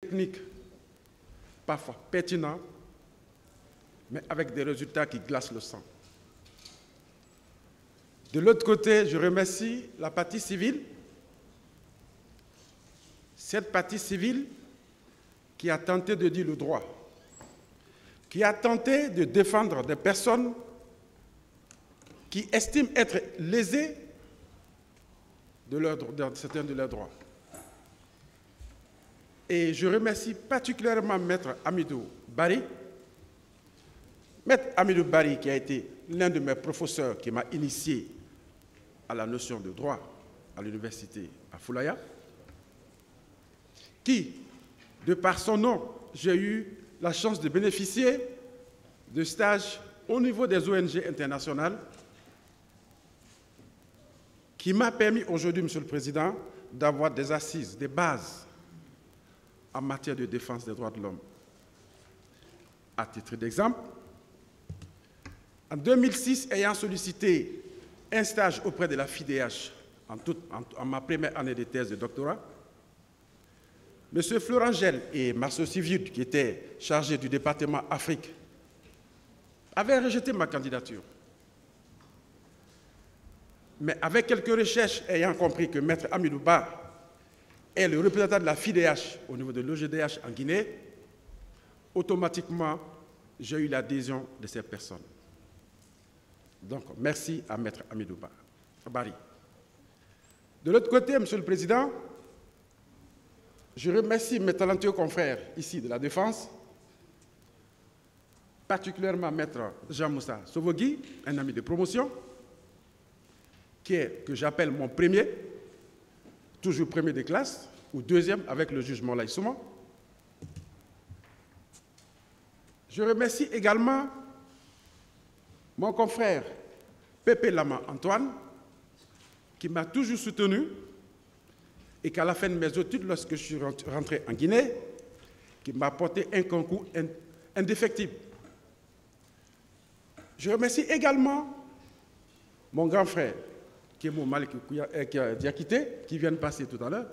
techniques parfois pertinents, mais avec des résultats qui glacent le sang. De l'autre côté, je remercie la partie civile, cette partie civile qui a tenté de dire le droit, qui a tenté de défendre des personnes qui estiment être lésées de certains de leurs droits. Et je remercie particulièrement Maître Hamidou Barry. Maître Hamidou Barry, qui a été l'un de mes professeurs qui m'a initié à la notion de droit à l'université à Foulaya, qui, de par son nom, j'ai eu la chance de bénéficier de stages au niveau des ONG internationales, qui m'a permis aujourd'hui, Monsieur le Président, d'avoir des assises, des bases en matière de défense des droits de l'homme. À titre d'exemple, en 2006, ayant sollicité un stage auprès de la FIDH en ma première année de thèse de doctorat, M. Florent Gel et Marceau Siviud, qui étaient chargés du département Afrique, avaient rejeté ma candidature. Mais avec quelques recherches, ayant compris que Maître Hamidou Ba est le représentant de la FIDH au niveau de l'OGDH en Guinée, automatiquement, j'ai eu l'adhésion de ces personnes. Donc, merci à Maître Hamidou Barry. De l'autre côté, Monsieur le Président, je remercie mes talentueux confrères ici de la Défense, particulièrement Maître Jean-Moussa Sovogui, un ami de promotion, que j'appelle mon premier, toujours premier de classe, ou deuxième avec le juge Moulay Souma. Je remercie également mon confrère Pépé Lama Antoine, qui m'a toujours soutenu et qu'à la fin de mes études, lorsque je suis rentré en Guinée, qui m'a apporté un concours indéfectible. Je remercie également mon grand frère, qui est mon Malik Diakité, qui vient de passer tout à l'heure,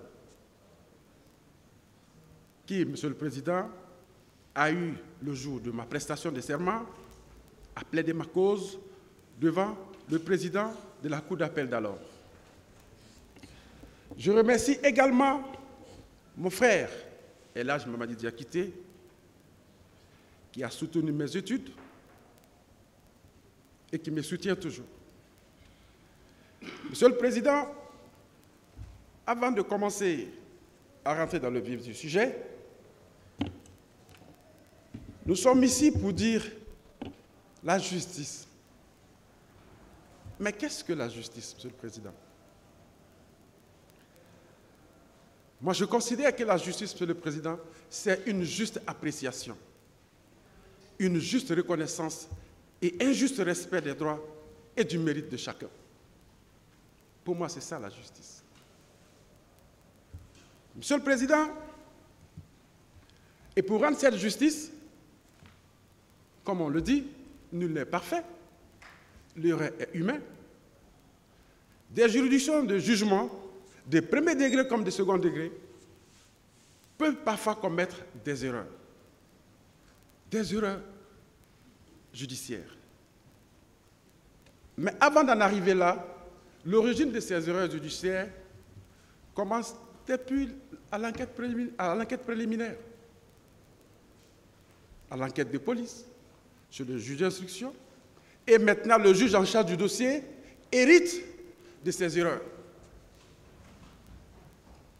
qui, Monsieur le Président, a eu le jour de ma prestation de serment à plaider ma cause devant le président de la Cour d'appel d'alors. Je remercie également mon frère, Elhadj Mamadi Diakité, qui a soutenu mes études et qui me soutient toujours. Monsieur le Président, avant de commencer à rentrer dans le vif du sujet, nous sommes ici pour dire la justice. Mais qu'est-ce que la justice, Monsieur le Président? Moi, je considère que la justice, Monsieur le Président, c'est une juste appréciation, une juste reconnaissance et un juste respect des droits et du mérite de chacun. Pour moi, c'est ça la justice. Monsieur le Président, et pour rendre cette justice, comme on le dit, nul n'est parfait, l'erreur est humain. Des juridictions de jugement, de premier degré comme de second degré, peuvent parfois commettre des erreurs judiciaires. Mais avant d'en arriver là, l'origine de ces erreurs judiciaires commence depuis à l'enquête préliminaire, à l'enquête de police, chez le juge d'instruction, et maintenant le juge en charge du dossier hérite de ces erreurs.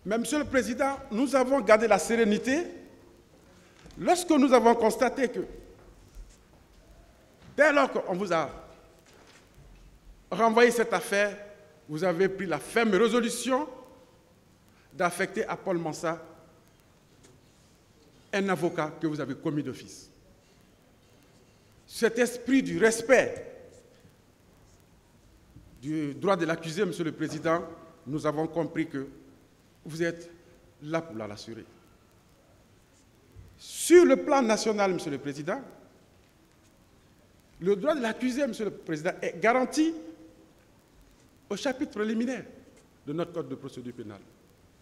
Mais, Monsieur le Président, nous avons gardé la sérénité lorsque nous avons constaté que, dès lors qu'on vous a renvoyé cette affaire, vous avez pris la ferme résolution d'affecter à Paul Mansa un avocat que vous avez commis d'office. Cet esprit du respect du droit de l'accusé, Monsieur le Président, nous avons compris que vous êtes là pour l'assurer. Sur le plan national, Monsieur le Président, le droit de l'accusé, Monsieur le Président, est garanti au chapitre préliminaire de notre Code de procédure pénale,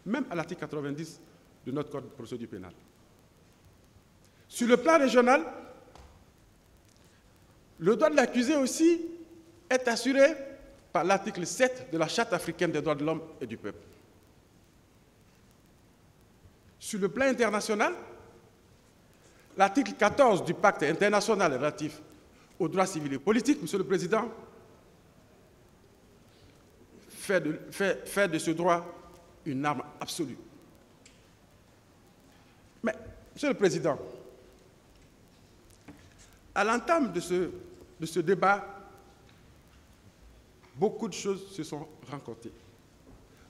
même à l'article 90 de notre Code de procédure pénale. Sur le plan régional, le droit de l'accusé aussi est assuré par l'article 7 de la Charte africaine des droits de l'homme et du peuple. Sur le plan international, l'article 14 du pacte international relatif aux droits civils et politiques, Monsieur le Président, fait de ce droit une arme absolue. Mais, Monsieur le Président, à l'entame de ce débat, beaucoup de choses se sont rencontrées.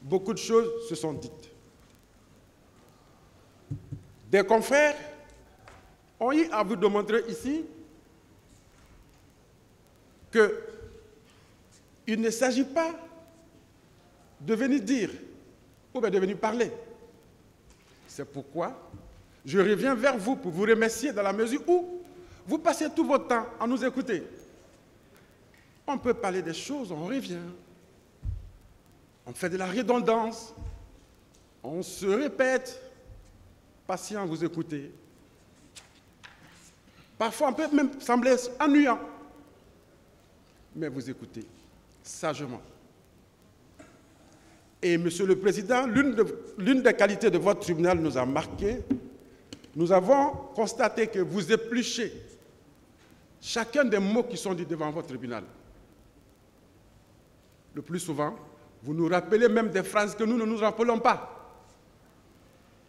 Beaucoup de choses se sont dites. Des confrères ont eu à vous démontrer ici qu'il ne s'agit pas de venir dire ou bien de venir parler. C'est pourquoi je reviens vers vous pour vous remercier dans la mesure où vous passez tout votre temps à nous écouter. On peut parler des choses, on revient. On fait de la redondance. On se répète. Patient, vous écoutez. Parfois, on peut même sembler ennuyant. Mais vous écoutez sagement. Et, Monsieur le Président, l'une des qualités de votre tribunal nous a marqué. Nous avons constaté que vous épluchez chacun des mots qui sont dits devant votre tribunal. Le plus souvent, vous nous rappelez même des phrases que nous ne nous rappelons pas.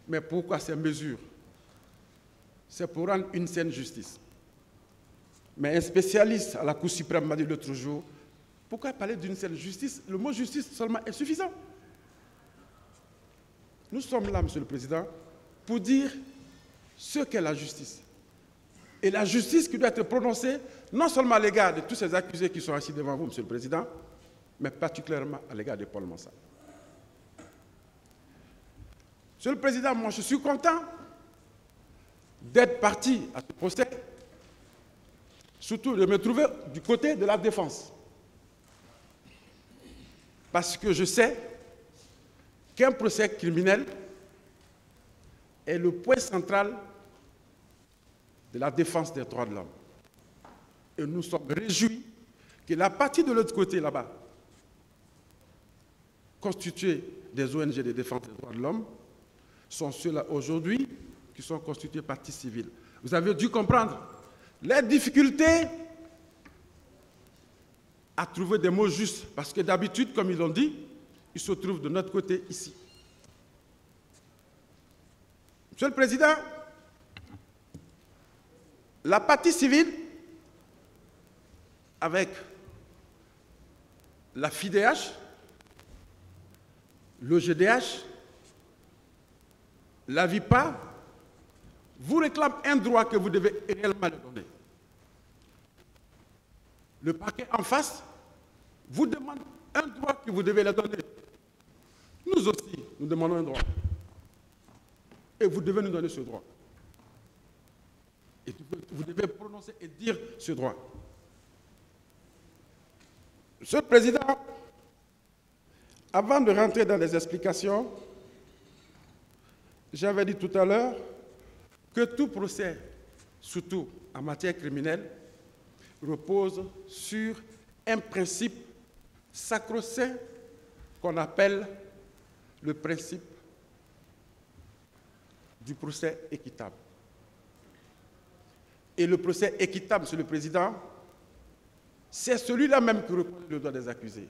Mais pourquoi ces mesures? C'est pour rendre une saine justice. Mais un spécialiste à la Cour suprême m'a dit l'autre jour, pourquoi parler d'une saine justice? Le mot justice seulement est suffisant. Nous sommes là, Monsieur le Président, pour dire ce qu'est la justice. Et la justice qui doit être prononcée, non seulement à l'égard de tous ces accusés qui sont assis devant vous, Monsieur le Président, mais particulièrement à l'égard de Paul Mansah. Monsieur le Président, moi je suis content d'être parti à ce procès, surtout de me trouver du côté de la défense. Parce que je sais qu'un procès criminel est le point central de la défense des droits de l'homme. Et nous sommes réjouis que la partie de l'autre côté là-bas, constituée des ONG de défense des droits de l'homme, sont ceux-là aujourd'hui qui sont constitués partie civile. Vous avez dû comprendre les difficultés à trouver des mots justes, parce que d'habitude, comme ils l'ont dit, ils se trouvent de notre côté ici. Monsieur le Président, la partie civile, avec la FIDH, l'OGDH, la VIPA, vous réclame un droit que vous devez réellement le donner. Le parquet en face vous demande un droit que vous devez le donner. Nous aussi, nous demandons un droit. Et vous devez nous donner ce droit. Et vous devez prononcer et dire ce droit. Monsieur le Président, avant de rentrer dans les explications, j'avais dit tout à l'heure que tout procès, surtout en matière criminelle, repose sur un principe sacro-saint qu'on appelle le principe du procès équitable. Et le procès équitable, Monsieur le Président, c'est celui-là même qui repose le droit des accusés.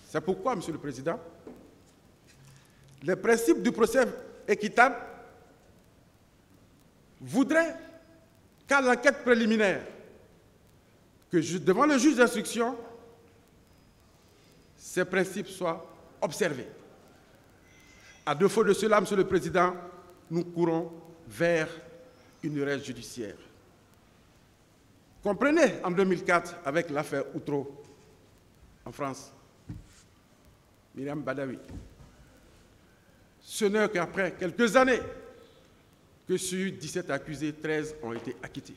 C'est pourquoi, Monsieur le Président, le principe du procès équitable voudrait qu'à l'enquête préliminaire, que devant le juge d'instruction, ces principes soient observés. À défaut de cela, Monsieur le Président, nous courons vers une erreur judiciaire. Comprenez, en 2004, avec l'affaire Outreau, en France, Myriam Badawi, ce n'est qu'après quelques années que sur 17 accusés, 13 ont été acquittés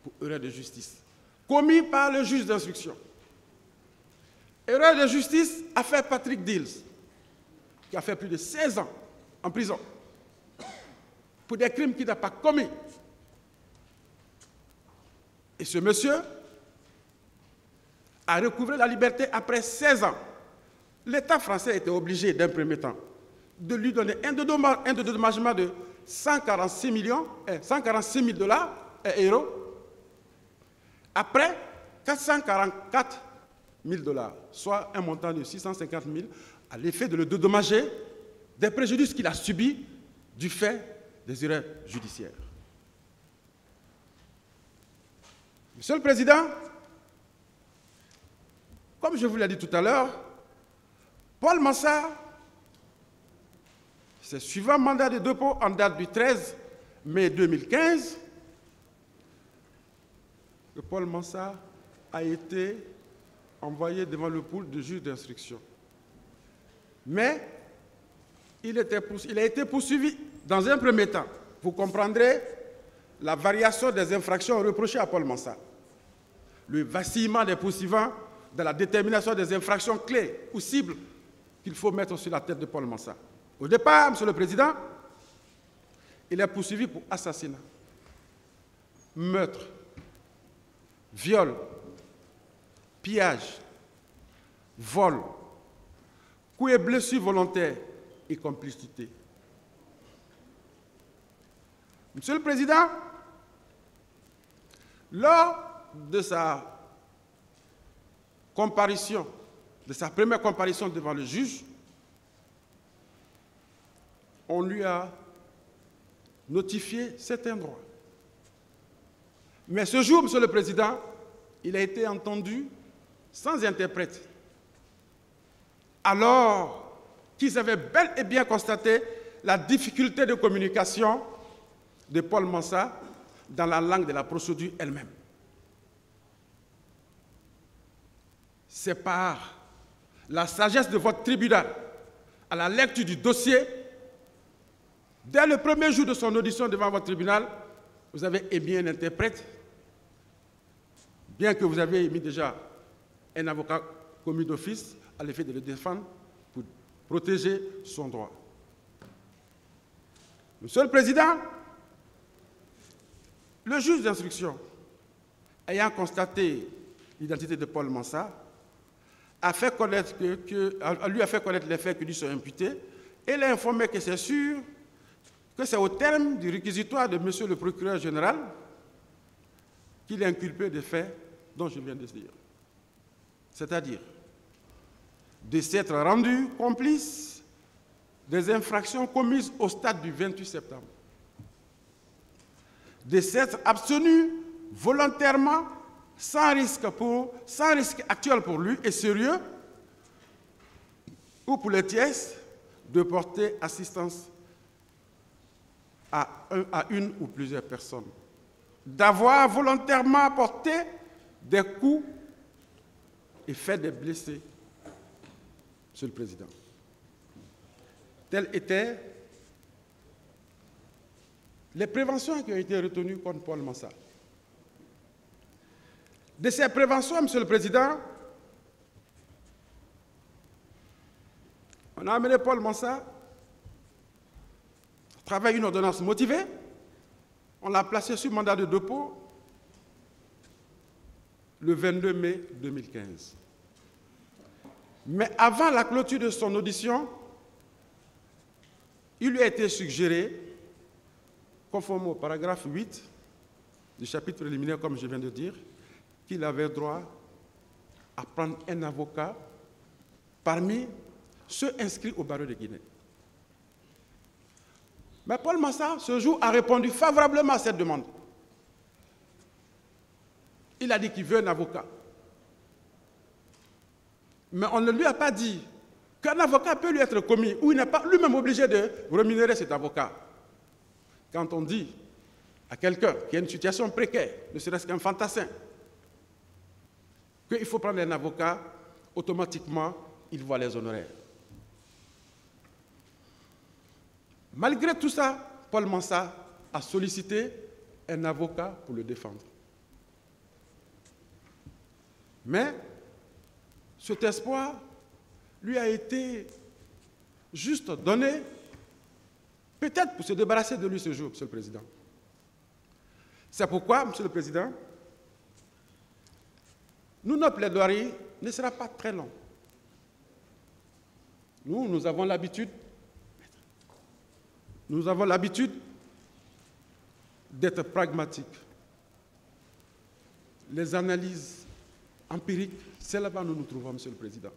pour erreur de justice, commis par le juge d'instruction. Erreur de justice, affaire Patrick Dills, qui a fait plus de 16 ans en prison. pour des crimes qu'il n'a pas commis. Et ce monsieur a recouvré la liberté après 16 ans. L'État français était obligé, d'un premier temps, de lui donner un dédommagement de 146 000 euros. Après, 444 000 $, soit un montant de 650 000, à l'effet de le dédommager des préjudices qu'il a subis du fait des erreurs judiciaires. Monsieur le Président, comme je vous l'ai dit tout à l'heure, Paul Mansart, c'est suivant mandat de dépôt en date du 13 mai 2015, que Paul Mansart a été envoyé devant le pôle de juge d'instruction. Mais il a été poursuivi dans un premier temps. Vous comprendrez la variation des infractions reprochées à Paul Mansart. Le vacillement des poursuivants dans la détermination des infractions clés ou cibles qu'il faut mettre sur la tête de Paul Mansart. Au départ, Monsieur le Président, il est poursuivi pour assassinat, meurtre, viol, pillage, vol, coups et blessures volontaires et complicité. Monsieur le Président, lors de sa comparution, de sa première comparution devant le juge, on lui a notifié certains droits. Mais ce jour, Monsieur le Président, il a été entendu sans interprète, alors qu'ils avaient bel et bien constaté la difficulté de communication de Paul Mansart dans la langue de la procédure elle-même. C'est par la sagesse de votre tribunal, à la lecture du dossier, dès le premier jour de son audition devant votre tribunal, vous avez émis un interprète, bien que vous avez émis déjà un avocat commis d'office à l'effet de le défendre pour protéger son droit. Monsieur le Président, le juge d'instruction, ayant constaté l'identité de Paul Mansart, lui a fait connaître les faits qui lui sont imputés et l'a informé que c'est sûr que c'est au terme du réquisitoire de Monsieur le procureur général qu'il est inculpé des faits dont je viens de dire. C'est-à-dire de s'être rendu complice des infractions commises au stade du 28 septembre, de s'être abstenu volontairement sans risque actuel pour lui et sérieux ou pour les tiers de porter assistance à une ou plusieurs personnes, d'avoir volontairement porté des coups et fait des blessés. Monsieur le Président, telles étaient les préventions qui ont été retenues contre Paul Mansart. De ces préventions, Monsieur le Président, on a amené Paul Mansart à travers une ordonnance motivée. On l'a placé sur mandat de dépôt le 22 mai 2015. Mais avant la clôture de son audition, il lui a été suggéré, conformément au paragraphe 8 du chapitre préliminaire, comme je viens de dire, qu'il avait droit à prendre un avocat parmi ceux inscrits au barreau de Guinée. Mais Paul Mansart, ce jour, a répondu favorablement à cette demande. Il a dit qu'il veut un avocat. Mais on ne lui a pas dit qu'un avocat peut lui être commis ou il n'est pas lui-même obligé de rémunérer cet avocat. Quand on dit à quelqu'un qui a une situation précaire, ne serait-ce qu'un fantassin, qu'il faut prendre un avocat, automatiquement, il voit les honoraires. Malgré tout ça, Paul Mansart a sollicité un avocat pour le défendre. Mais cet espoir lui a été juste donné peut-être pour se débarrasser de lui ce jour, Monsieur le Président. C'est pourquoi, Monsieur le Président, notre plaidoirie ne sera pas très long. Nous avons l'habitude d'être pragmatiques. Les analyses empiriques, c'est là-bas où nous nous trouvons, Monsieur le Président.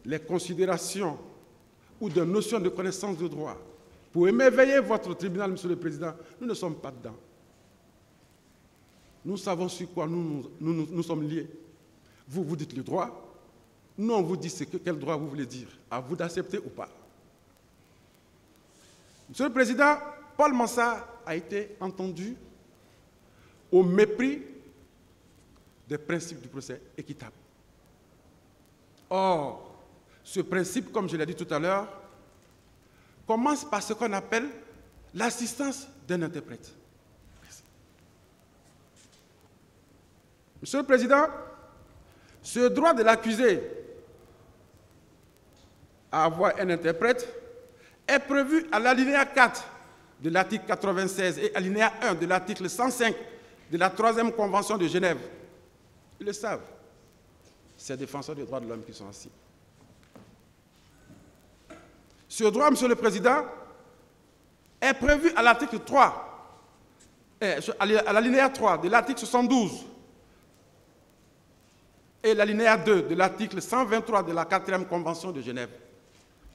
Les considérations ou des notions de connaissance de droit pour émerveiller votre tribunal, Monsieur le Président, nous ne sommes pas dedans. Nous savons sur quoi nous sommes liés. Vous, vous dites le droit. Nous, on vous dit quel droit vous voulez dire. À vous d'accepter ou pas. Monsieur le Président, Paul Mansart a été entendu au mépris des principes du procès équitable. Or, ce principe, comme je l'ai dit tout à l'heure, commence par ce qu'on appelle l'assistance d'un interprète. Merci. Monsieur le Président, ce droit de l'accusé à avoir un interprète est prévu à l'alinéa 4 de l'article 96 et alinéa 1 de l'article 105 de la 3e Convention de Genève. Ils le savent, ces défenseurs des droits de l'homme qui sont assis. Ce droit, Monsieur le Président, est prévu à l'article 3, à l'alinéa 3 de l'article 72 et l'alinéa 2 de l'article 123 de la 4e Convention de Genève,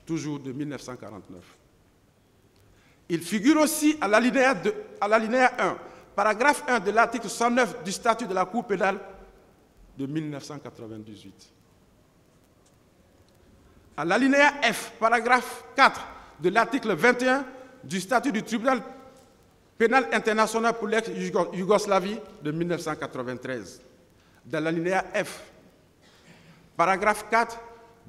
toujours de 1949. Il figure aussi à l'alinéa 1, paragraphe 1 de l'article 109 du statut de la Cour pénale de 1998. À l'alinéa F, paragraphe 4 de l'article 21 du statut du tribunal pénal international pour l'ex-Yougoslavie de 1993. Dans l'alinéa F, paragraphe 4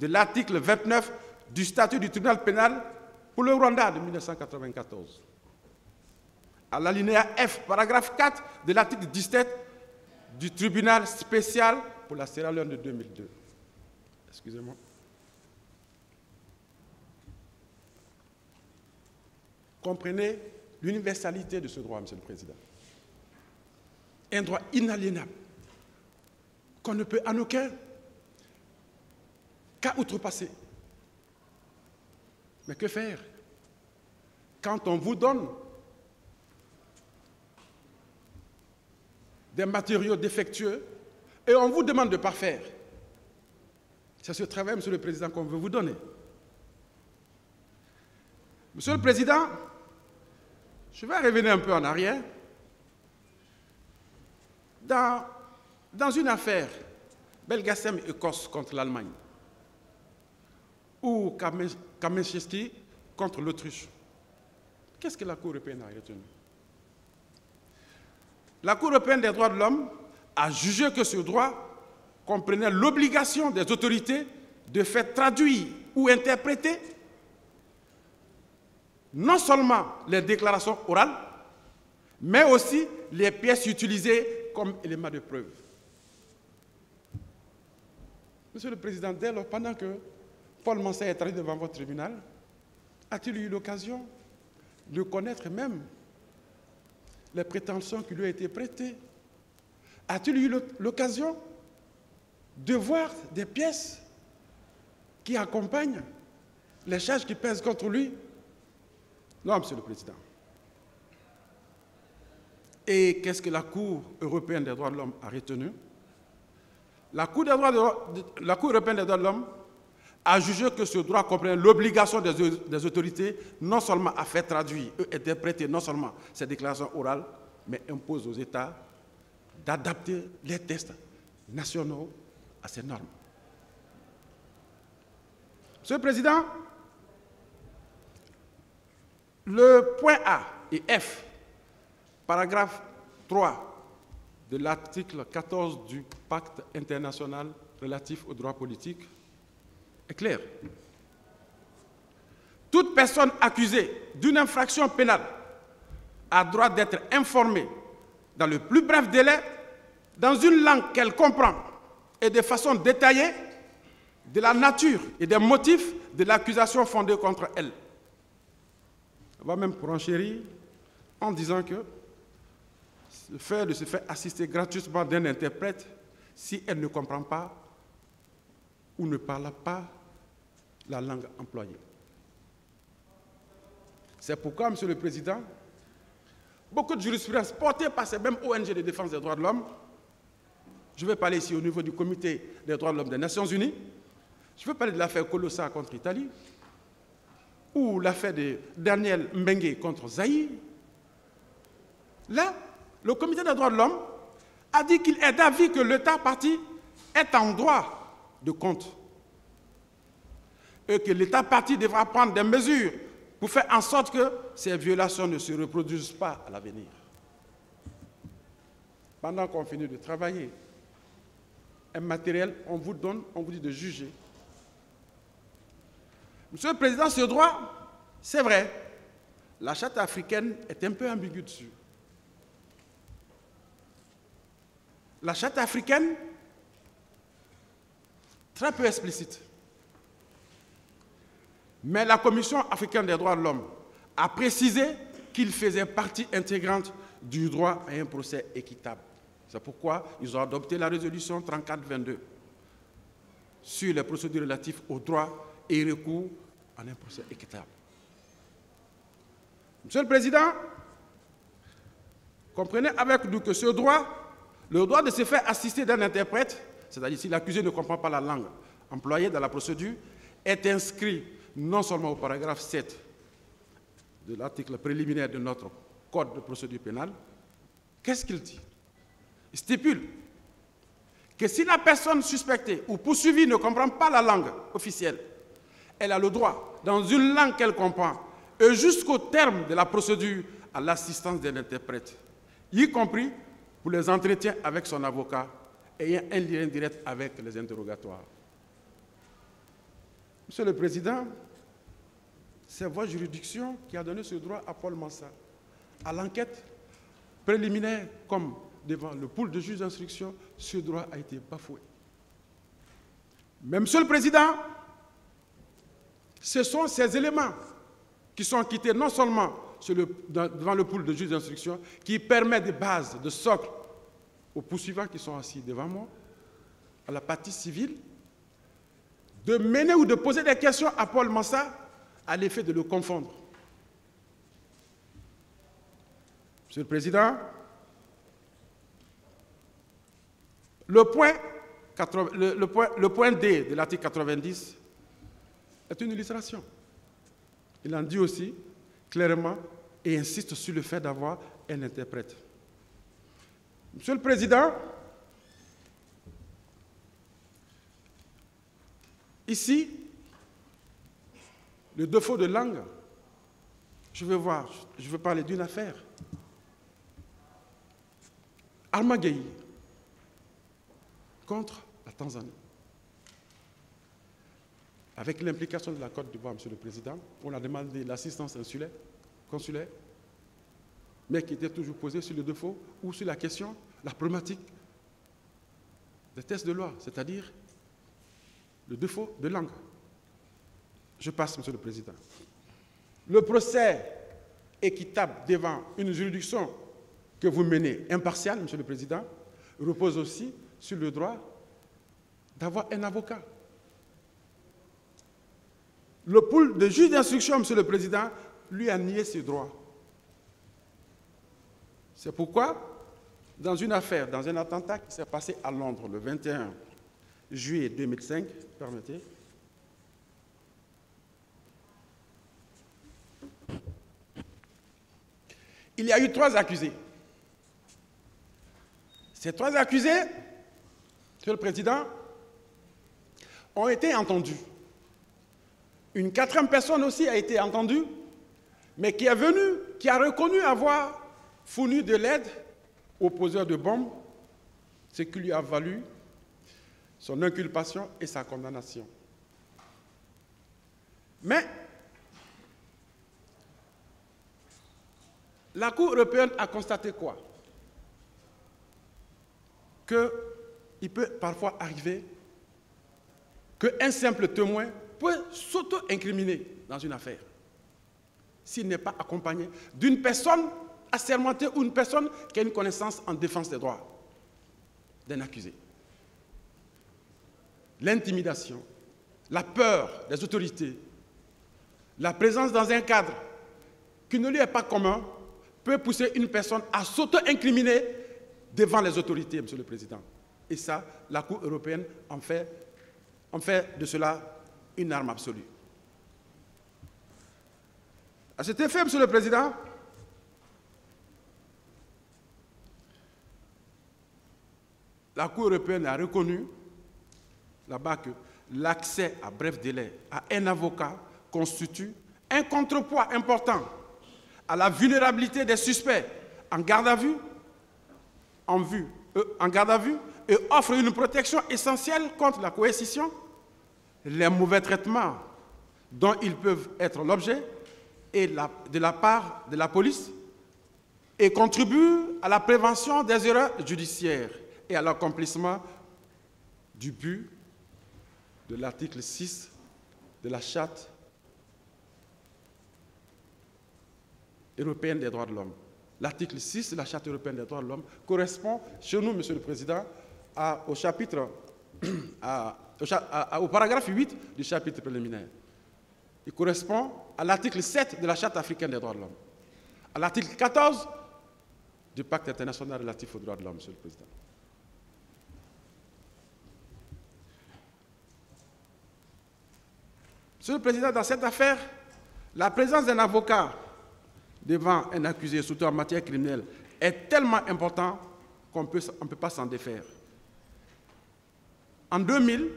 de l'article 29 du statut du tribunal pénal pour le Rwanda de 1994. À l'alinéa F, paragraphe 4 de l'article 17 du tribunal spécial pour la Sierra Leone de 2002. Excusez-moi. Comprenez l'universalité de ce droit, Monsieur le Président. Un droit inaliénable qu'on ne peut en aucun cas outrepasser. Mais que faire quand on vous donne des matériaux défectueux et on vous demande de parfaire? C'est ce travail, Monsieur le Président, qu'on veut vous donner. Monsieur le Président, je vais revenir un peu en arrière. Dans une affaire, Belgacem et Kos contre l'Allemagne, ou Kamenchevski contre l'Autriche, qu'est-ce que la Cour européenne a retenu? La Cour européenne des droits de l'homme a jugé que ce droit comprenait l'obligation des autorités de faire traduire ou interpréter non seulement les déclarations orales, mais aussi les pièces utilisées comme éléments de preuve. Monsieur le Président, dès lors, pendant que Paul Mansart est allé devant votre tribunal, a-t-il eu l'occasion de connaître même les prétentions qui lui ont été prêtées? A-t-il eu l'occasion de voir des pièces qui accompagnent les charges qui pèsent contre lui? Non, Monsieur le Président. Et qu'est-ce que la Cour européenne des droits de l'homme a retenu? La Cour européenne des droits de l'homme a jugé que ce droit comprend l'obligation des autorités non seulement à faire traduire et interpréter non seulement ces déclarations orales, mais impose aux États d'adapter les textes nationaux à ces normes. Monsieur le Président, le point A et F, paragraphe 3 de l'article 14 du Pacte international relatif aux droits politiques est clair. Toute personne accusée d'une infraction pénale a droit d'être informée dans le plus bref délai, dans une langue qu'elle comprend et de façon détaillée, de la nature et des motifs de l'accusation fondée contre elle. On va même renchérir en disant que le fait de se faire assister gratuitement d'un interprète, si elle ne comprend pas ou ne parle pas la langue employée. C'est pourquoi, Monsieur le Président, beaucoup de jurisprudence portée par ces mêmes ONG de défense des droits de l'homme, je vais parler ici au niveau du Comité des droits de l'homme des Nations Unies, je veux parler de l'affaire Colossa contre l'Italie, ou l'affaire de Daniel Mbengue contre Zaïre. Là, le Comité des droits de l'homme a dit qu'il est d'avis que l'État parti est en droit de compte et que l'État parti devra prendre des mesures pour faire en sorte que ces violations ne se reproduisent pas à l'avenir. Pendant qu'on finit de travailler un matériel, on vous dit de juger. Monsieur le Président, ce droit, c'est vrai, la charte africaine est un peu ambiguë dessus. La charte africaine, très peu explicite. Mais la Commission africaine des droits de l'homme a précisé qu'il faisait partie intégrante du droit à un procès équitable. C'est pourquoi ils ont adopté la résolution 3422 sur les procédures relatives aux droits et recours à un procès équitable. Monsieur le Président, comprenez avec nous que ce droit, le droit de se faire assister d'un interprète, c'est-à-dire si l'accusé ne comprend pas la langue employée dans la procédure, est inscrit non seulement au paragraphe 7 de l'article préliminaire de notre Code de procédure pénale. Qu'est-ce qu'il dit? Il stipule que si la personne suspectée ou poursuivie ne comprend pas la langue officielle, elle a le droit, dans une langue qu'elle comprend, et jusqu'au terme de la procédure, à l'assistance d'un interprète, y compris pour les entretiens avec son avocat, ayant un lien direct avec les interrogatoires. Monsieur le Président, c'est votre juridiction qui a donné ce droit à Paul Mansa. À l'enquête préliminaire, comme devant le pool de juges d'instruction, ce droit a été bafoué. Mais, Monsieur le Président, ce sont ces éléments qui sont quittés non seulement devant le pool de juges d'instruction, qui permettent des bases, de socle aux poursuivants qui sont assis devant moi, à la partie civile, de mener ou de poser des questions à Paul Mansa à l'effet de le confondre. Monsieur le Président, le point D de l'article 90 est une illustration. Il en dit aussi clairement et insiste sur le fait d'avoir un interprète. Monsieur le Président, ici, le défaut de langue, je veux parler d'une affaire. Arma Gueye contre la Tanzanie. Avec l'implication de la Côte d'Ivoire, Monsieur le Président, on a demandé l'assistance consulaire, mais qui était toujours posée sur le défaut ou sur la question, la problématique des tests de loi, c'est-à-dire le défaut de langue. Je passe, Monsieur le Président. Le procès équitable devant une juridiction que vous menez impartiale, Monsieur le Président, repose aussi sur le droit d'avoir un avocat. Le pool de juges d'instruction, Monsieur le Président, lui a nié ses droits. C'est pourquoi, dans une affaire, dans un attentat qui s'est passé à Londres le 21 juillet 2005, permettez, il y a eu 3 accusés. Ces 3 accusés, Monsieur le Président, ont été entendus. Une 4e personne aussi a été entendue, mais qui est venue, qui a reconnu avoir fourni de l'aide aux poseurs de bombes, ce qui lui a valu son inculpation et sa condamnation. Mais la Cour européenne a constaté quoi? Qu'il peut parfois arriver qu'un simple témoin peut s'auto-incriminer dans une affaire s'il n'est pas accompagné d'une personne assermentée ou une personne qui a une connaissance en défense des droits d'un accusé. L'intimidation, la peur des autorités, la présence dans un cadre qui ne lui est pas commun peut pousser une personne à s'auto-incriminer devant les autorités, Monsieur le Président. Et ça, la Cour européenne en fait de cela une arme absolue. À cet effet, Monsieur le Président, la Cour européenne a reconnu là-bas que l'accès à bref délai à un avocat constitue un contrepoids important à la vulnérabilité des suspects en garde à vue, et offre une protection essentielle contre la coercition, les mauvais traitements dont ils peuvent être l'objet de la part de la police et contribue à la prévention des erreurs judiciaires et à l'accomplissement du but de l'article 6 de la Charte européenne des droits de l'homme. L'article 6 de la Charte européenne des droits de l'homme correspond chez nous, Monsieur le Président, au paragraphe 8 du chapitre préliminaire. Il correspond à l'article 7 de la Charte africaine des droits de l'homme, à l'article 14 du Pacte international relatif aux droits de l'homme, Monsieur le Président. Monsieur le Président, dans cette affaire, la présence d'un avocat devant un accusé, surtout en matière criminelle, est tellement importante qu'on ne peut pas s'en défaire. En 2000,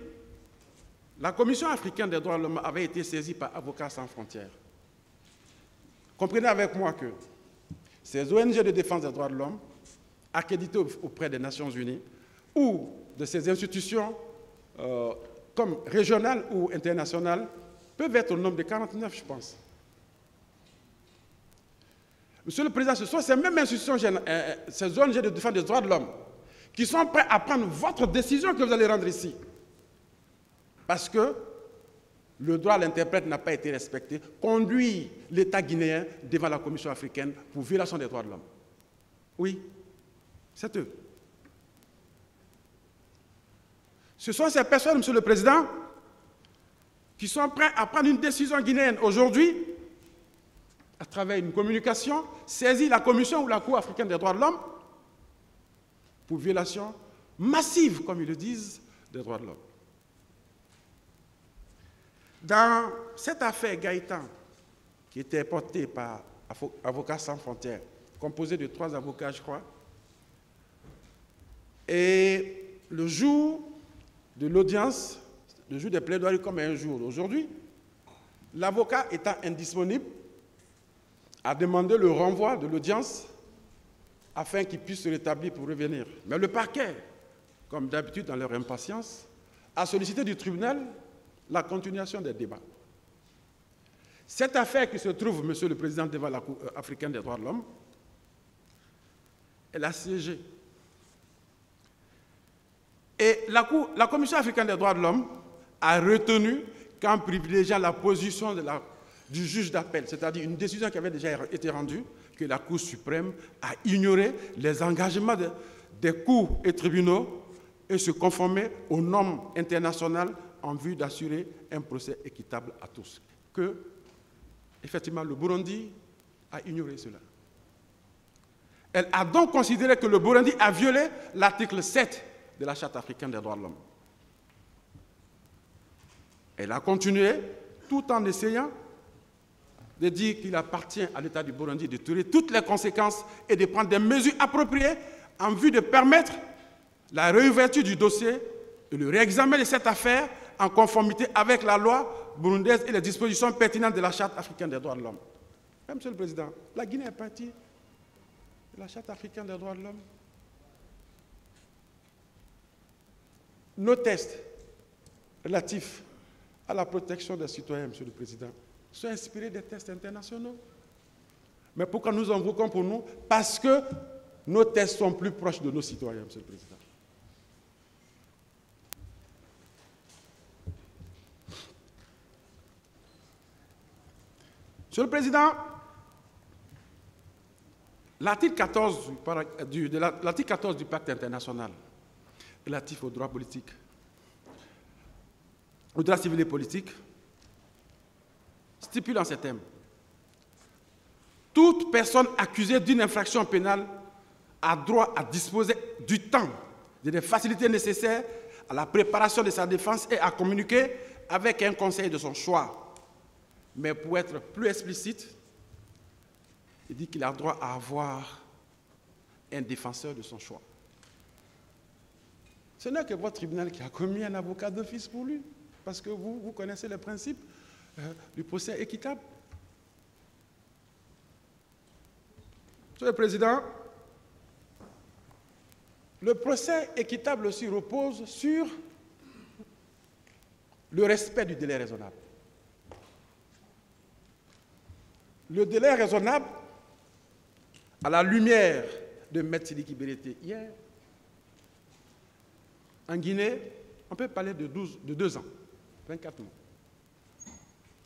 la Commission africaine des droits de l'homme avait été saisie par Avocats sans frontières. Comprenez avec moi que ces ONG de défense des droits de l'homme, accréditées auprès des Nations Unies, ou de ces institutions comme régionales ou internationales, peuvent être au nombre de 49, je pense. Monsieur le Président, ce sont ces mêmes institutions, ces ONG de défense des droits de l'homme, qui sont prêts à prendre votre décision que vous allez rendre ici. Parce que le droit à l'interprète n'a pas été respecté, conduit l'État guinéen devant la Commission africaine pour violation des droits de l'homme. Oui, c'est eux. Ce sont ces personnes, Monsieur le Président, qui sont prêts à prendre une décision guinéenne aujourd'hui, à travers une communication, saisir la Commission ou la Cour africaine des droits de l'homme pour violation massive, comme ils le disent, des droits de l'homme. Dans cette affaire Gaëtan, qui était portée par Avocats sans frontières, composée de 3 avocats, je crois, et le jour de l'audience, le jour des plaidoiries comme un jour aujourd'hui, l'avocat étant indisponible, a demandé le renvoi de l'audience afin qu'il puisse se rétablir pour revenir. Mais le parquet, comme d'habitude dans leur impatience, a sollicité du tribunal la continuation des débats. Cette affaire qui se trouve, Monsieur le Président, devant la Cour africaine des droits de l'homme, elle a siégé. Et la Commission africaine des droits de l'homme a retenu qu'en privilégiant la position du juge d'appel, c'est-à-dire une décision qui avait déjà été rendue, que la Cour suprême a ignoré les engagements des cours et tribunaux et se conformer aux normes internationales en vue d'assurer un procès équitable à tous. Que, effectivement, le Burundi a ignoré cela. Elle a donc considéré que le Burundi a violé l'article 7 de la Charte africaine des droits de l'homme. Elle a continué tout en essayant de dire qu'il appartient à l'État du Burundi de tirer toutes les conséquences et de prendre des mesures appropriées en vue de permettre la réouverture du dossier et le réexamen de cette affaire en conformité avec la loi burundaise et les dispositions pertinentes de la Charte africaine des droits de l'homme. Monsieur le Président, la Guinée est partie de la Charte africaine des droits de l'homme. Nos tests relatifs à la protection des citoyens, Monsieur le Président, sont inspirés des tests internationaux. Mais pourquoi nous en invoquons pour nous? Parce que nos tests sont plus proches de nos citoyens, Monsieur le Président. Monsieur le Président, l'article 14 du Pacte international relatif aux droits politiques, aux droits civils et politiques, stipule en ces termes: toute personne accusée d'une infraction pénale a droit à disposer du temps et des facilités nécessaires à la préparation de sa défense et à communiquer avec un conseil de son choix. Mais pour être plus explicite, il dit qu'il a droit à avoir un défenseur de son choix. Ce n'est que votre tribunal qui a commis un avocat d'office pour lui, parce que vous connaissez les principes du procès équitable. Monsieur le Président, le procès équitable aussi repose sur le respect du délai raisonnable. Le délai raisonnable, à la lumière de M. Sidiki Bérété hier, en Guinée, on peut parler de 2 ans, 24 mois.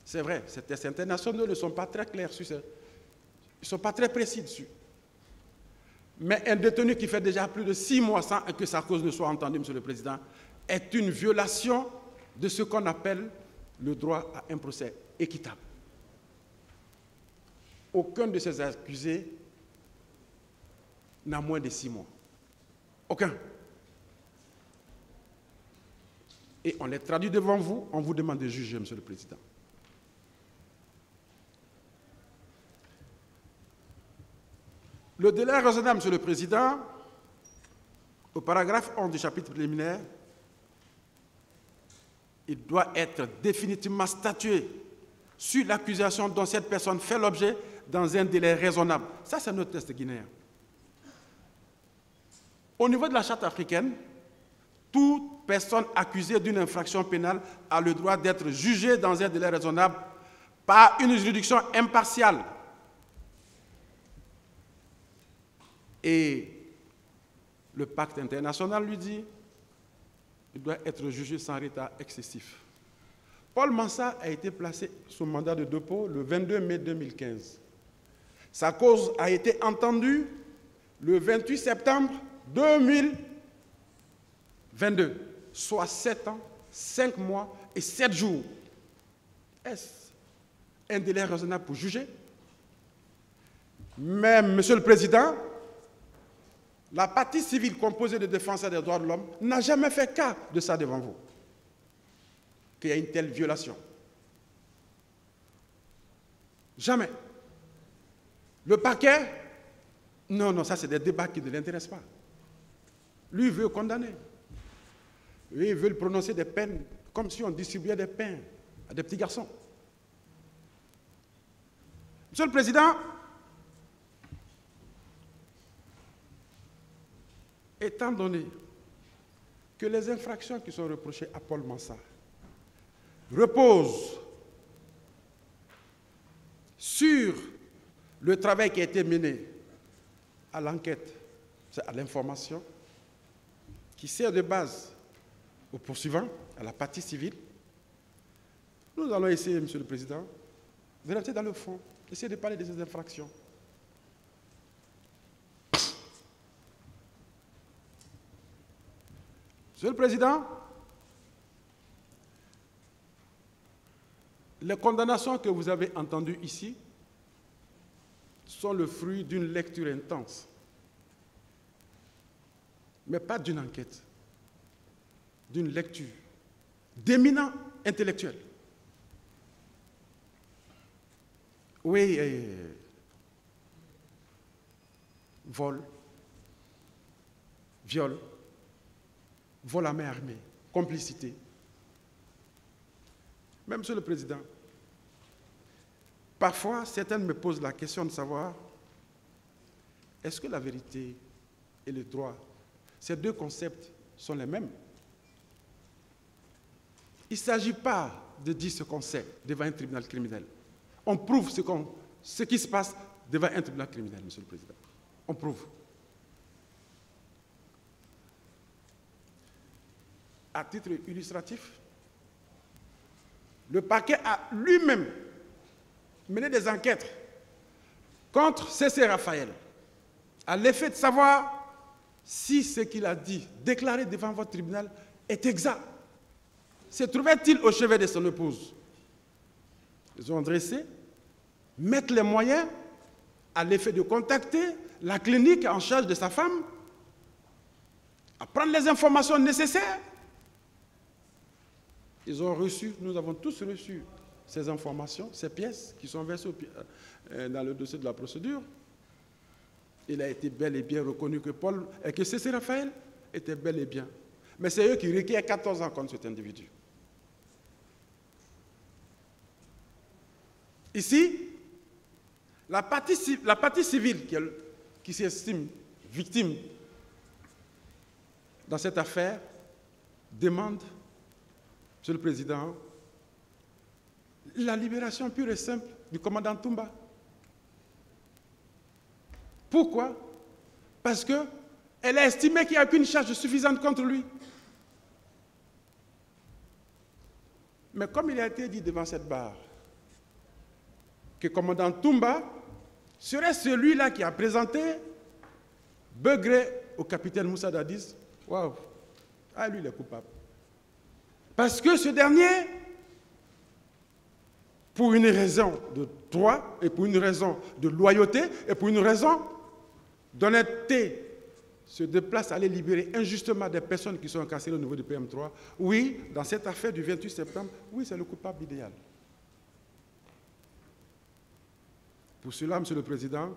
C'est vrai, ces tests internationaux ne sont pas très clairs sur ça. Ils ne sont pas très précis dessus. Mais un détenu qui fait déjà plus de 6 mois sans que sa cause ne soit entendue, Monsieur le Président, est une violation de ce qu'on appelle le droit à un procès équitable. Aucun de ces accusés n'a moins de 6 mois. Aucun. Et on les traduit devant vous, on vous demande de juger, Monsieur le Président. Le délai raisonnable, Monsieur le Président, au paragraphe 11 du chapitre préliminaire, il doit être définitivement statué sur l'accusation dont cette personne fait l'objet dans un délai raisonnable. Ça, c'est notre test guinéen. Au niveau de la Charte africaine, toute personne accusée d'une infraction pénale a le droit d'être jugée dans un délai raisonnable par une juridiction impartiale. Et le pacte international lui dit qu'il doit être jugé sans retard excessif. Paul Mansah a été placé sous mandat de dépôt le 22 mai 2015. Sa cause a été entendue le 28 septembre 2022, soit 7 ans, 5 mois et 7 jours. Est-ce un délai raisonnable pour juger? Mais, Monsieur le Président, la partie civile composée de défenseurs des droits de l'homme n'a jamais fait cas de ça devant vous, qu'il y a une telle violation. Jamais. Le parquet, non, ça c'est des débats qui ne l'intéressent pas. Lui veut condamner. Lui, il veut prononcer des peines comme si on distribuait des pains à des petits garçons. Monsieur le Président, étant donné que les infractions qui sont reprochées à Paul Mansah reposent sur le travail qui a été mené à l'enquête, à l'information, qui sert de base aux poursuivants, à la partie civile, nous allons essayer, Monsieur le Président, de rentrer dans le fond, essayer de parler de ces infractions. Monsieur le Président, les condamnations que vous avez entendues ici sont le fruit d'une lecture intense, mais pas d'une enquête, d'une lecture d'éminents intellectuels. Oui, vol, viol, vol à main armée, complicité. Mais, Monsieur le Président, parfois, certains me posent la question de savoir est-ce que la vérité et le droit, ces deux concepts sont les mêmes? Il ne s'agit pas de dire ce qu'on sait devant un tribunal criminel. On prouve ce qui se passe devant un tribunal criminel, Monsieur le Président. On prouve. À titre illustratif, le parquet a lui-même mené des enquêtes contre C.C. Raphaël à l'effet de savoir si ce qu'il a dit, déclaré devant votre tribunal, est exact. Se trouvait-il au chevet de son épouse? Ils ont dressé, mettre les moyens à l'effet de contacter la clinique en charge de sa femme, à prendre les informations nécessaires. Ils ont reçu, nous avons tous reçu ces informations, ces pièces qui sont versées dans le dossier de la procédure. Il a été bel et bien reconnu que C.C. Raphaël était bel et bien. Mais c'est eux qui requièrent 14 ans contre cet individu. Ici, la partie civile qui s'estime victime dans cette affaire demande, Monsieur le Président, la libération pure et simple du commandant Toumba. Pourquoi? Parce qu'elle a estimé qu'il n'y a aucune charge suffisante contre lui. Mais comme il a été dit devant cette barre, que le commandant Toumba serait celui-là qui a présenté Begré au capitaine Moussa Dadis, waouh, ah, lui il est coupable. Parce que ce dernier, pour une raison de droit et pour une raison de loyauté et pour une raison d'honnêteté, se déplace à aller libérer injustement des personnes qui sont incarcérées au niveau du PM3. Oui, dans cette affaire du 28 septembre, oui, c'est le coupable idéal. Pour cela, Monsieur le Président,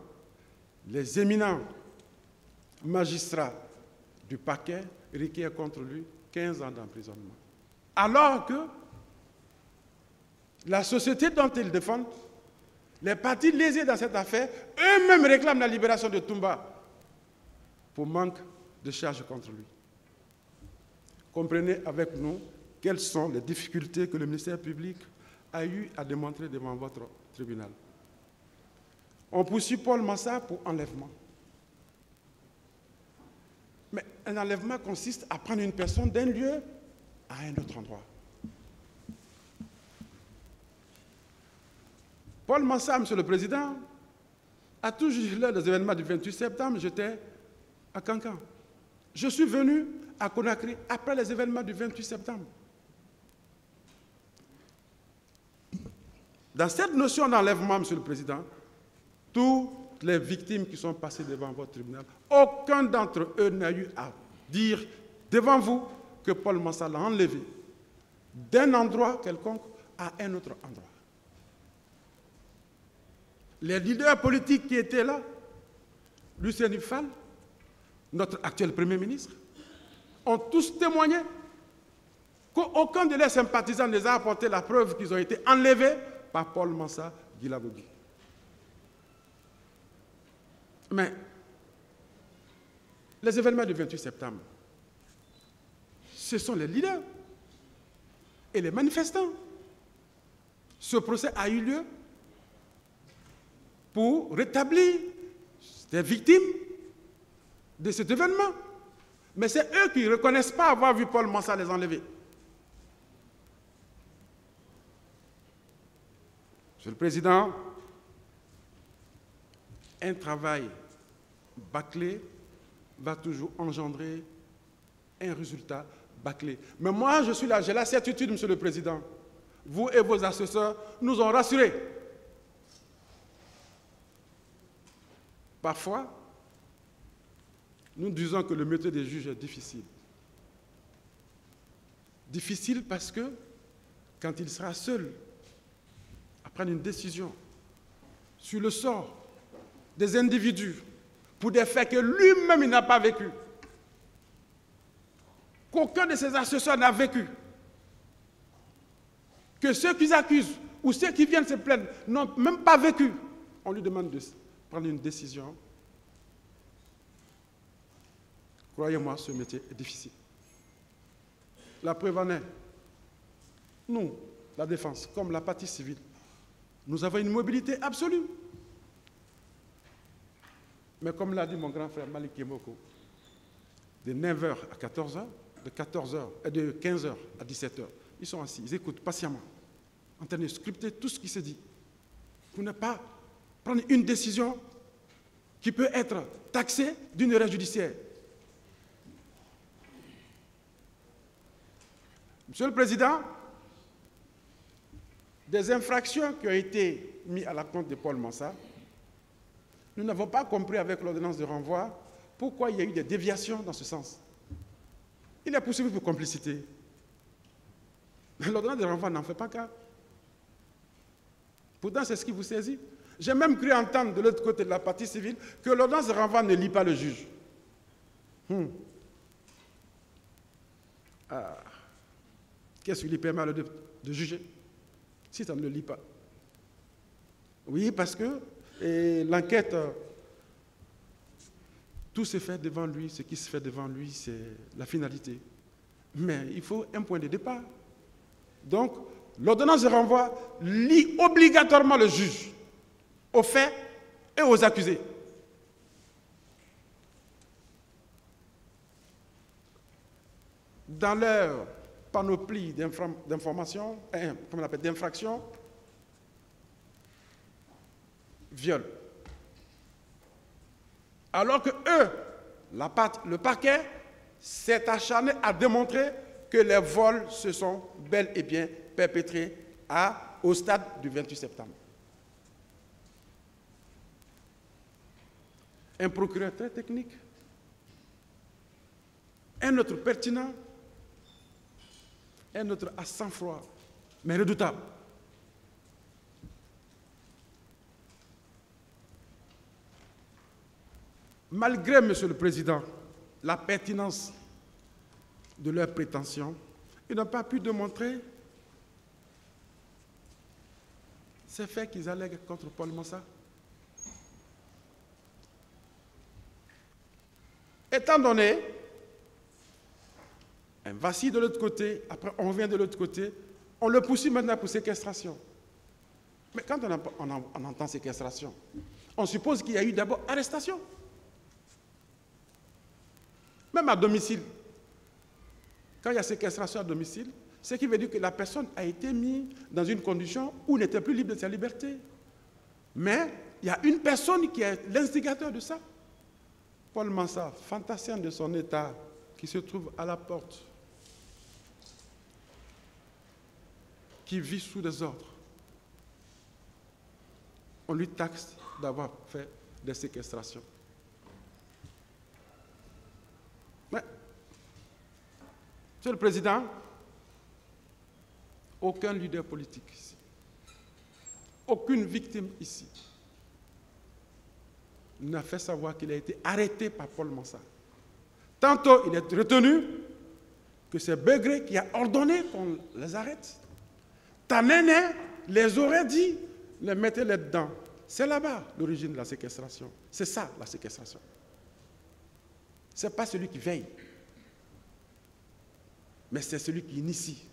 les éminents magistrats du parquet requièrent contre lui 15 ans d'emprisonnement. Alors que la société dont ils défendent, les partis lésés dans cette affaire, eux-mêmes réclament la libération de Toumba pour manque de charges contre lui. Comprenez avec nous quelles sont les difficultés que le ministère public a eu à démontrer devant votre tribunal. On poursuit Paul Massa pour enlèvement. Mais un enlèvement consiste à prendre une personne d'un lieu à un autre endroit. Paul Massa, Monsieur le Président, a toujours eu l'heure des événements du 28 septembre, j'étais à Cancan. Je suis venu à Conakry après les événements du 28 septembre. Dans cette notion d'enlèvement, Monsieur le Président, toutes les victimes qui sont passées devant votre tribunal, aucun d'entre eux n'a eu à dire devant vous que Paul Massa l'a enlevé d'un endroit quelconque à un autre endroit. Les leaders politiques qui étaient là, Lucien Fall, notre actuel Premier ministre, ont tous témoigné qu'aucun de leurs sympathisants ne les a apporté la preuve qu'ils ont été enlevés par Paul Massa Guilabogui. Mais les événements du 28 septembre, ce sont les leaders et les manifestants. Ce procès a eu lieu pour rétablir les victimes de cet événement. Mais c'est eux qui ne reconnaissent pas avoir vu Paul Massa les enlever. Monsieur le Président, un travail bâclé va toujours engendrer un résultat bâclé. Mais moi, je suis là, j'ai la certitude, Monsieur le Président. Vous et vos assesseurs nous ont rassurés. Parfois, nous disons que le métier des juges est difficile. Difficile parce que, quand il sera seul à prendre une décision sur le sort des individus pour des faits que lui-même il n'a pas vécu, qu'aucun de ses assesseurs n'a vécu, que ceux qui accusent ou ceux qui viennent se plaindre n'ont même pas vécu, on lui demande de prendre une décision. Croyez-moi, ce métier est difficile. La preuve en est, nous, la défense, comme la partie civile, nous avons une mobilité absolue. Mais comme l'a dit mon grand frère Malik Yemoko, de 9h à 14h, de 15h à 17h, ils sont assis, ils écoutent patiemment, en train de scripter tout ce qui se dit. pour ne pas prendre une décision qui peut être taxée d'une erreur judiciaire. Monsieur le Président, des infractions qui ont été mises à la compte de Paul Mansah, nous n'avons pas compris avec l'ordonnance de renvoi pourquoi il y a eu des déviations dans ce sens. Il est poursuivi pour complicité. Mais l'ordonnance de renvoi n'en fait pas cas. Pourtant, c'est ce qui vous saisit. J'ai même cru entendre de l'autre côté de la partie civile que l'ordonnance de renvoi ne lit pas le juge. Qu'est-ce qui lui permet de juger si ça ne le lit pas? Oui, parce que l'enquête, tout se fait devant lui, ce qui se fait devant lui, c'est la finalité. Mais il faut un point de départ. Donc, l'ordonnance de renvoi lie obligatoirement le juge aux faits et aux accusés. Dans leur panoplie d'informations, d'infractions, viol. Alors que eux, le parquet, s'est acharné à démontrer que les vols se sont bel et bien perpétrés au stade du 28 septembre. Un procureur très technique, un autre pertinent, un autre à sang-froid, mais redoutable. Malgré, Monsieur le Président, la pertinence de leurs prétentions, ils n'ont pas pu démontrer ces faits qu'ils allèguent contre Paul Mansah. Étant donné, un vacille de l'autre côté, après on revient de l'autre côté, on le poursuit maintenant pour séquestration. Mais quand on entend séquestration, on suppose qu'il y a eu d'abord arrestation. Même à domicile. Quand il y a séquestration à domicile, ce qui veut dire que la personne a été mise dans une condition où il n'était plus libre de sa liberté. Mais il y a une personne qui est l'instigateur de ça. Paul Mansah, fantassin de son état, qui se trouve à la porte, qui vit sous des ordres. On lui taxe d'avoir fait des séquestrations. Mais, Monsieur le Président, aucun leader politique ici, aucune victime ici, n'a fait savoir qu'il a été arrêté par Paul Mansah. Tantôt, il est retenu que c'est Begré qui a ordonné qu'on les arrête. Tanene les aurait dit, les mettez-les dedans. C'est là-bas l'origine de la séquestration. C'est ça, la séquestration. Ce n'est pas celui qui veille, mais c'est celui qui initie.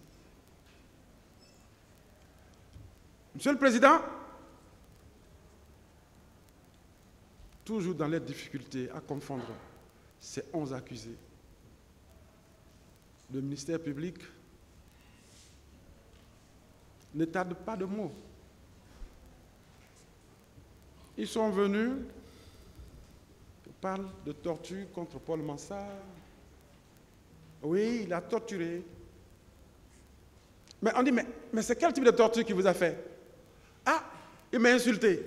Monsieur le Président, toujours dans les difficultés à confondre ces 11 accusés, le ministère public ne tarde pas de mots. Ils sont venus, ils parlent de torture contre Paul Mansah. Oui, il a torturé. Mais on dit, mais c'est quel type de torture qu'il vous a fait? Ah, il m'a insulté.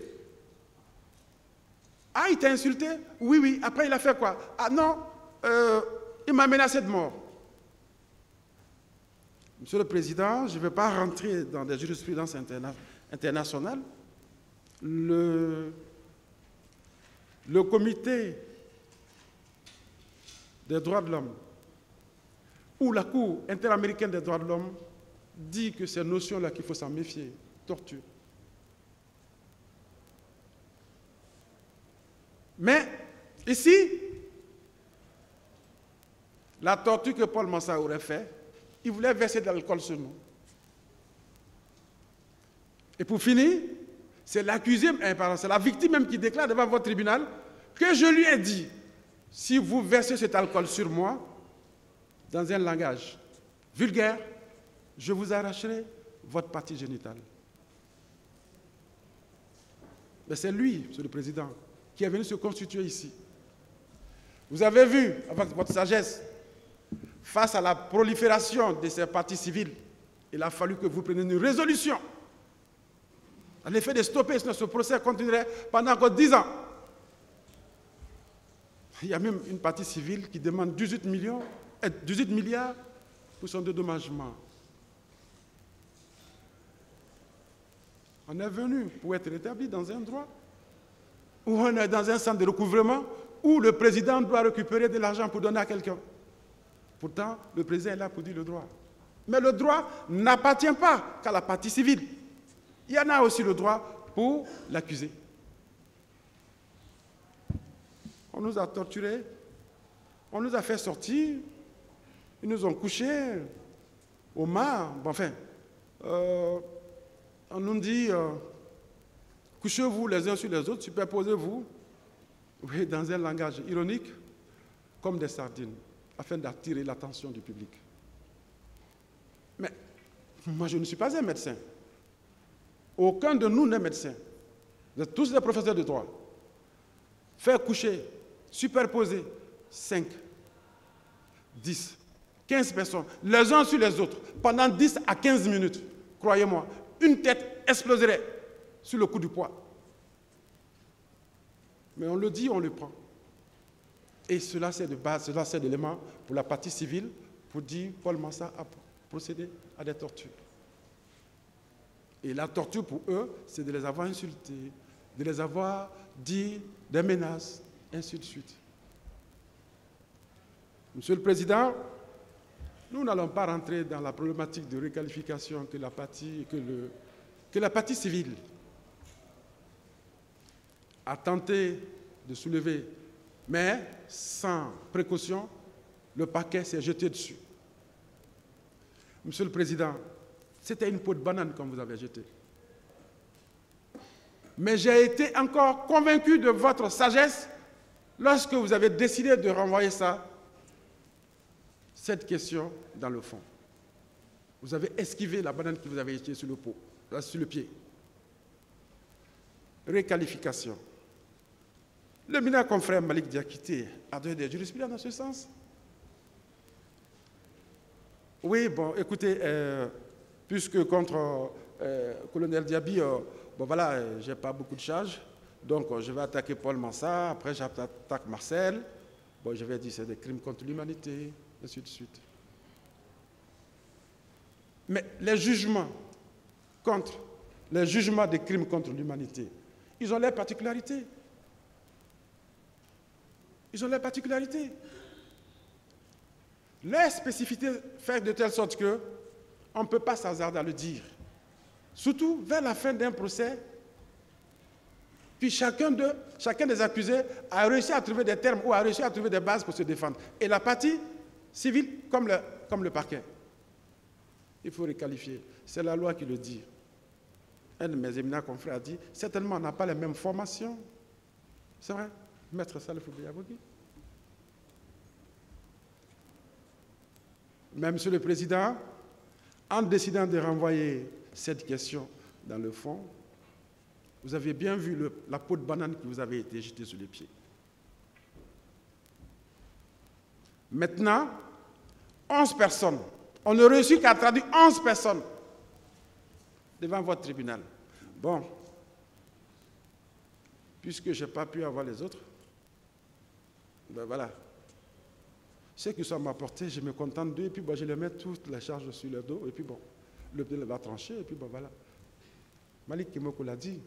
Ah, il t'a insulté? Oui, oui. Après, il a fait quoi? Ah non, il m'a menacé de mort. Monsieur le Président, je ne vais pas rentrer dans des jurisprudences internationales. Le comité des droits de l'homme ou la Cour interaméricaine des droits de l'homme dit que ces notions-là qu'il faut s'en méfier, torture. Mais ici, la torture que Paul Mansah aurait fait, il voulait verser de l'alcool sur nous. Et pour finir, c'est l'accusé, c'est la victime même qui déclare devant votre tribunal que je lui ai dit, si vous versez cet alcool sur moi, dans un langage vulgaire, je vous arracherai votre partie génitale. Mais c'est lui, Monsieur le Président, qui est venu se constituer ici. Vous avez vu, avec votre sagesse, face à la prolifération de ces partis civils, il a fallu que vous preniez une résolution à l'effet de stopper, sinon ce procès continuerait pendant encore 10 ans. Il y a même une partie civile qui demande 18 milliards pour son dédommagement. On est venu pour être rétabli dans un droit, où on est dans un centre de recouvrement, où le président doit récupérer de l'argent pour donner à quelqu'un. Pourtant, le président est là pour dire le droit. Mais le droit n'appartient pas qu'à la partie civile. Il y en a aussi le droit pour l'accusé. On nous a torturés, on nous a fait sortir, ils nous ont couchés au mar. Bon, enfin, on nous dit, couchez-vous les uns sur les autres, superposez-vous, oui, dans un langage ironique, comme des sardines, afin d'attirer l'attention du public. Mais moi, je ne suis pas un médecin. Aucun de nous n'est médecin. Vous êtes tous des professeurs de droit. Faire coucher, superposer 5, 10, 15 personnes, les uns sur les autres, pendant 10 à 15 minutes, croyez-moi, une tête exploserait sur le coup du poids. Mais on le dit, on le prend. Et cela, c'est de base, cela, c'est d'élément pour la partie civile, pour dire Paul Mansart a procédé à des tortures. Et la torture pour eux, c'est de les avoir insultés, de les avoir dit des menaces, ainsi de suite. Monsieur le Président, nous n'allons pas rentrer dans la problématique de requalification que la partie civile a tenté de soulever, mais sans précaution, le parquet s'est jeté dessus. Monsieur le Président, c'était une peau de banane comme vous avez jeté. Mais j'ai été encore convaincu de votre sagesse lorsque vous avez décidé de renvoyer cette question dans le fond. Vous avez esquivé la banane qui vous avait jetée sur le pied. Réqualification. Le ministre confrère Malik Diakité a donné des jurisprudences dans ce sens. Oui, bon, écoutez, puisque contre colonel Diaby, bon voilà, je n'ai pas beaucoup de charges, donc je vais attaquer Paul Mansart, après j'attaque Marcel, bon, je vais dire c'est des crimes contre l'humanité, ainsi de suite. Mais les jugements des crimes contre l'humanité, ils ont leurs particularités. Ils ont leurs particularités. Leur spécificité fait de telle sorte qu'on ne peut pas s'hasarder à le dire. Surtout vers la fin d'un procès, puis chacun des accusés a réussi à trouver des termes ou a réussi à trouver des bases pour se défendre. Et la partie civile, comme le parquet. Il faut requalifier. C'est la loi qui le dit. Un de mes éminents confrères a dit, certainement on n'a pas les mêmes formations. C'est vrai, Maître Salif Oubeyabogui. Mais, Monsieur le Président, en décidant de renvoyer cette question dans le fond, vous avez bien vu la peau de banane qui vous avait été jetée sur les pieds. Maintenant, 11 personnes. On ne reçut qu'à traduire 11 personnes devant votre tribunal. Bon, puisque je n'ai pas pu avoir les autres, ben voilà. Ceux qui sont à ma portée, je me contente d'eux, et puis bon, je les mets toutes les charges sur le dos, et puis bon, le bilan va trancher, et puis bon, voilà. Malik Kimoko l'a dit.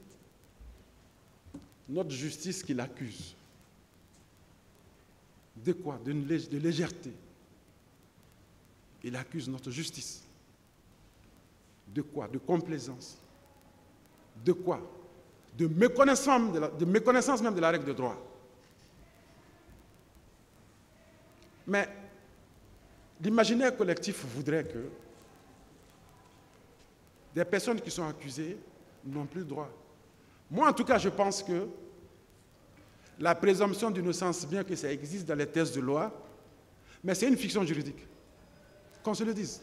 Notre justice qui l'accuse. De quoi? De légèreté. Il accuse notre justice. De quoi? De complaisance. De quoi? De méconnaissance même de la règle de droit. Mais l'imaginaire collectif voudrait que des personnes qui sont accusées n'ont plus de droit. Moi, en tout cas, je pense que la présomption d'innocence, bien que ça existe dans les textes de loi, mais c'est une fiction juridique. Qu'on se le dise.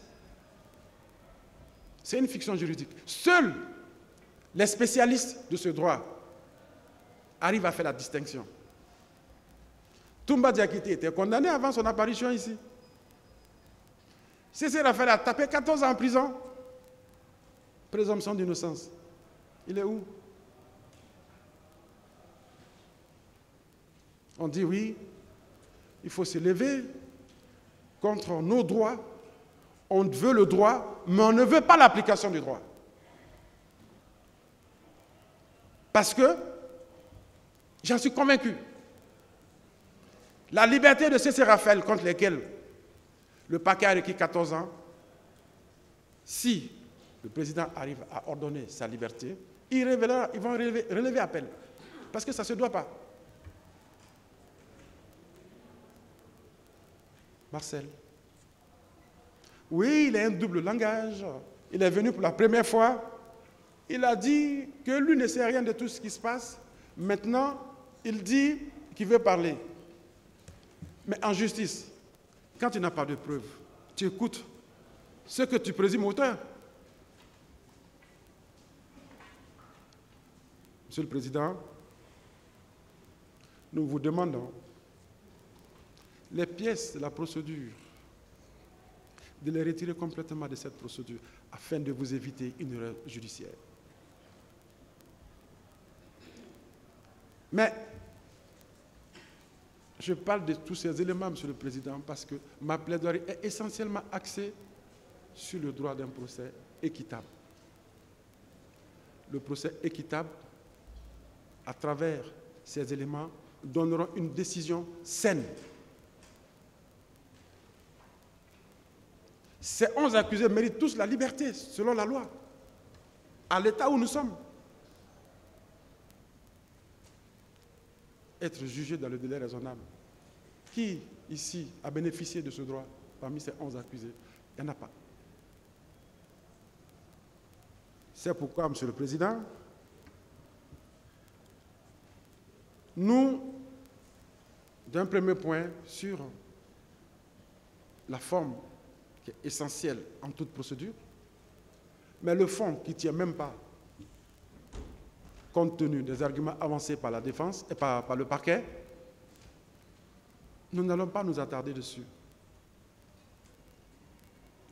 C'est une fiction juridique. Seuls les spécialistes de ce droit arrive à faire la distinction. Toumba Diakité était condamné avant son apparition ici. Cécile Raphaël a tapé 14 ans en prison. Présomption d'innocence. Il est où? On dit oui, il faut se lever contre nos droits. On veut le droit, mais on ne veut pas l'application du droit. Parce que, j'en suis convaincu, la liberté de Cécile Raphaël contre lesquelles le parquet a requis 14 ans, si le président arrive à ordonner sa liberté, ils vont relever appel. Parce que ça ne se doit pas. Marcel. Oui, il a un double langage. Il est venu pour la première fois. Il a dit que lui ne sait rien de tout ce qui se passe. Maintenant, il dit qu'il veut parler. Mais en justice, quand tu n'as pas de preuves, tu écoutes ce que tu présumes auteur. Monsieur le Président, nous vous demandons les pièces de la procédure, de les retirer complètement de cette procédure afin de vous éviter une erreur judiciaire. Mais je parle de tous ces éléments, Monsieur le Président, parce que ma plaidoirie est essentiellement axée sur le droit d'un procès équitable. Le procès équitable, à travers ces éléments, donnera une décision saine. Ces 11 accusés méritent tous la liberté, selon la loi, à l'état où nous sommes. Être jugé dans le délai raisonnable. Qui, ici, a bénéficié de ce droit parmi ces 11 accusés? Il n'y en a pas. C'est pourquoi, Monsieur le Président, nous, d'un premier point sur la forme qui est essentielle en toute procédure, mais le fond qui ne tient même pas compte tenu des arguments avancés par la défense et par le parquet, nous n'allons pas nous attarder dessus.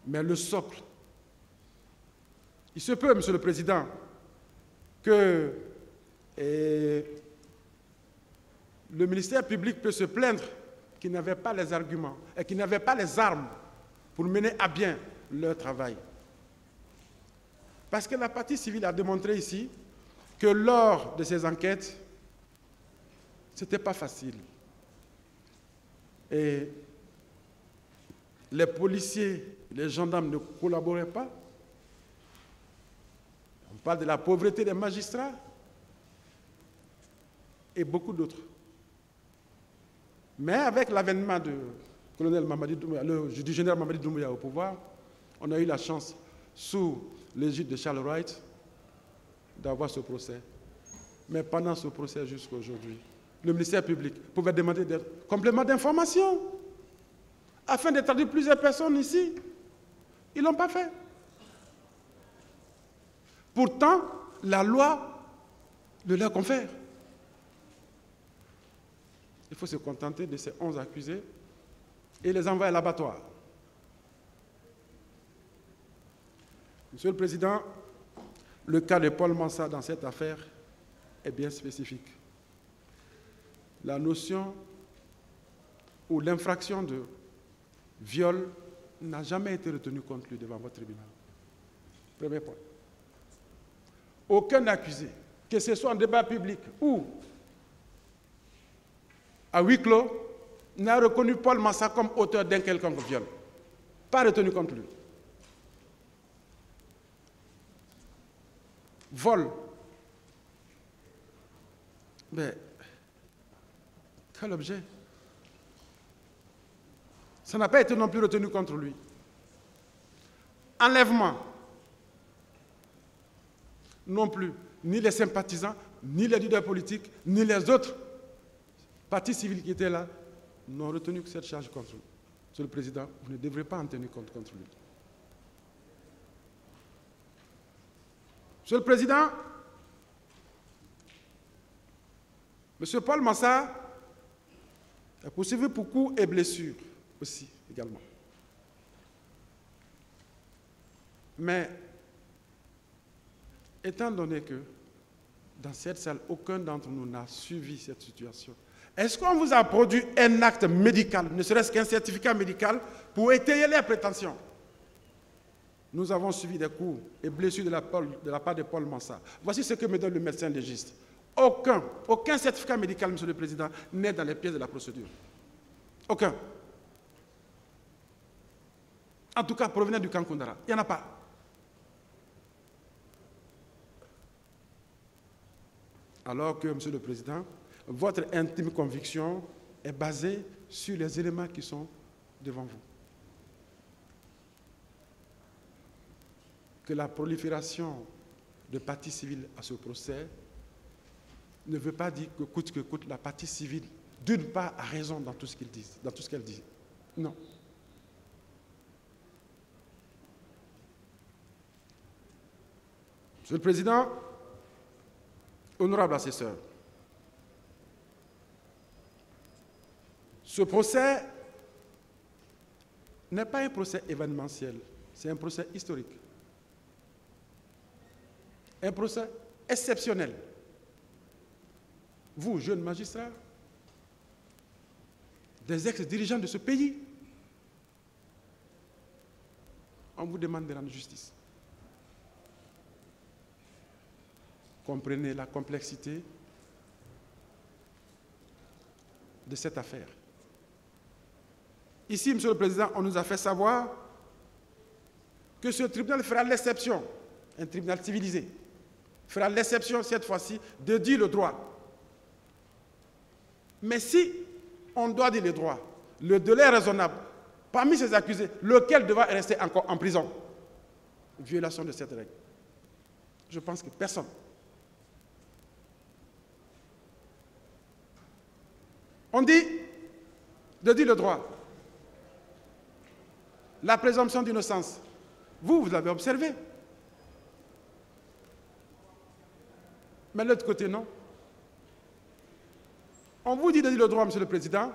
Mais le socle, il se peut, Monsieur le Président, que le ministère public peut se plaindre qu'il n'avait pas les arguments et qu'il n'avait pas les armes pour mener à bien leur travail. Parce que la partie civile a démontré ici que lors de ces enquêtes, ce n'était pas facile. Et les policiers, les gendarmes ne collaboraient pas. On parle de la pauvreté des magistrats et beaucoup d'autres. Mais avec l'avènement du général Mamadi Doumbouya au pouvoir, on a eu la chance, sous l'égide de Charles Wright, d'avoir ce procès. Mais pendant ce procès jusqu'à aujourd'hui, le ministère public pouvait demander des compléments d'information afin de traduire plusieurs personnes ici. Ils ne l'ont pas fait. Pourtant, la loi le leur confère. Il faut se contenter de ces 11 accusés et les envoyer à l'abattoir. Monsieur le Président, le cas de Paul Mansa dans cette affaire est bien spécifique. La notion ou l'infraction de viol n'a jamais été retenue contre lui devant votre tribunal. Premier point. Aucun accusé, que ce soit en débat public ou à huis clos, n'a reconnu Paul Mansa comme auteur d'un quelconque viol. Pas retenu contre lui. Vol. Mais quel objet? Ça n'a pas été non plus retenu contre lui. Enlèvement. Non plus. Ni les sympathisants, ni les leaders politiques, ni les autres partis civils qui étaient là n'ont retenu que cette charge contre lui. Monsieur le Président, vous ne devrez pas en tenir compte contre lui. Monsieur le Président, M. Paul Mansart est poursuivi pour coups et blessures aussi, également. Mais, étant donné que dans cette salle, aucun d'entre nous n'a suivi cette situation, est-ce qu'on vous a produit un acte médical, ne serait-ce qu'un certificat médical, pour étayer les prétentions? Nous avons suivi des coups et blessures de la part de Paul Mansart. Voici ce que me donne le médecin légiste. Aucun certificat médical, Monsieur le Président, n'est dans les pièces de la procédure. Aucun. En tout cas, provenant du camp Koundara. Il n'y en a pas. Alors que, Monsieur le Président, votre intime conviction est basée sur les éléments qui sont devant vous. Que la prolifération de parties civiles à ce procès ne veut pas dire que coûte la partie civile, d'une part, a raison dans tout ce qu'ils disent, dans tout ce qu'elle dit. Non. Monsieur le Président, honorable assesseur, ce procès n'est pas un procès événementiel, c'est un procès historique. Un procès exceptionnel. Vous, jeunes magistrats, des ex-dirigeants de ce pays, on vous demande de rendre justice. Comprenez la complexité de cette affaire. Ici, Monsieur le Président, on nous a fait savoir que ce tribunal fera l'exception, un tribunal civilisé, fera l'exception cette fois-ci de dire le droit. Mais si on doit dire le droit, le délai est raisonnable, parmi ces accusés, lequel devra rester encore en prison? Violation de cette règle. Je pense que personne. On dit de dire le droit. La présomption d'innocence. Vous l'avez observé. Mais de l'autre côté, non. On vous dit de dire le droit, Monsieur le Président.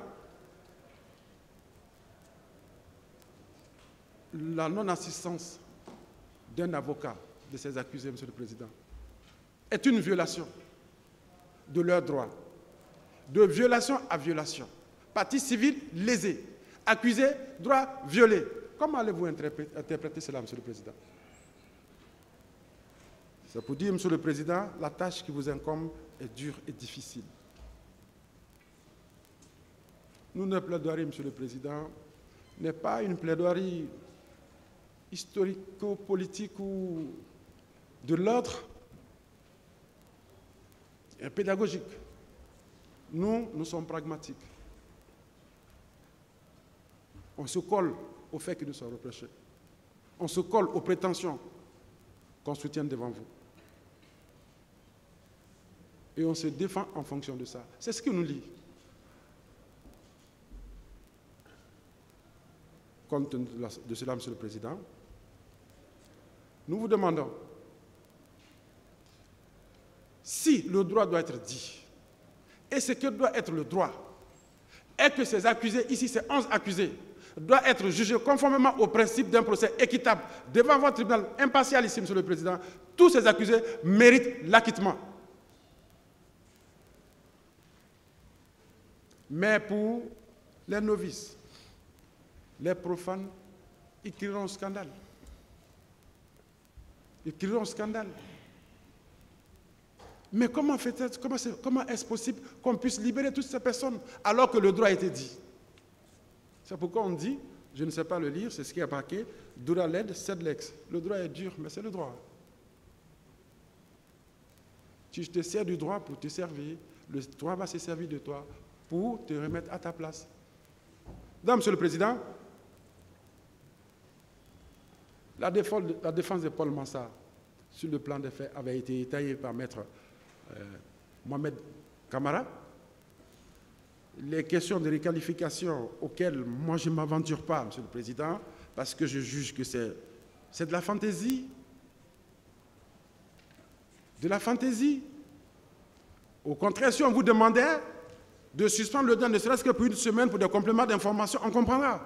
La non-assistance d'un avocat de ces accusés, Monsieur le Président, est une violation de leurs droits. De violation à violation. Partie civile lésée. Accusé, droit violé. Comment allez-vous interpréter cela, Monsieur le Président? C'est pour dire, Monsieur le Président, la tâche qui vous incombe est dure et difficile. Notre plaidoirie, Monsieur le Président, n'est pas une plaidoirie historico-politique ou de l'ordre pédagogique. Nous sommes pragmatiques. On se colle aux faits qui nous sont reprochés. On se colle aux prétentions qu'on soutient devant vous. Et on se défend en fonction de ça. C'est ce qui nous lie. Compte tenu de cela, Monsieur le Président, nous vous demandons si le droit doit être dit, et ce que doit être le droit, est que ces accusés, ici ces 11 accusés, doivent être jugés conformément au principe d'un procès équitable devant votre tribunal impartial ici, Monsieur le Président. Tous ces accusés méritent l'acquittement. Mais pour les novices, les profanes, ils crieront au scandale. Ils crieront au scandale. Mais comment est-ce possible qu'on puisse libérer toutes ces personnes alors que le droit a été dit? C'est pourquoi on dit, je ne sais pas le lire, c'est ce qui est marqué, dura led sed lex. Le droit est dur, mais c'est le droit. Tu te sers du droit pour te servir, le droit va se servir de toi pour te remettre à ta place. Donc, Monsieur le Président, la défense de Paul Mansart sur le plan des faits avait été étayée par Maître Mohamed Kamara. Les questions de requalification auxquelles moi je ne m'aventure pas, Monsieur le Président, parce que je juge que c'est de la fantaisie. De la fantaisie. Au contraire, si on vous demandait de suspendre le droit, ne serait-ce que pour une semaine, pour des compléments d'information, on comprendra.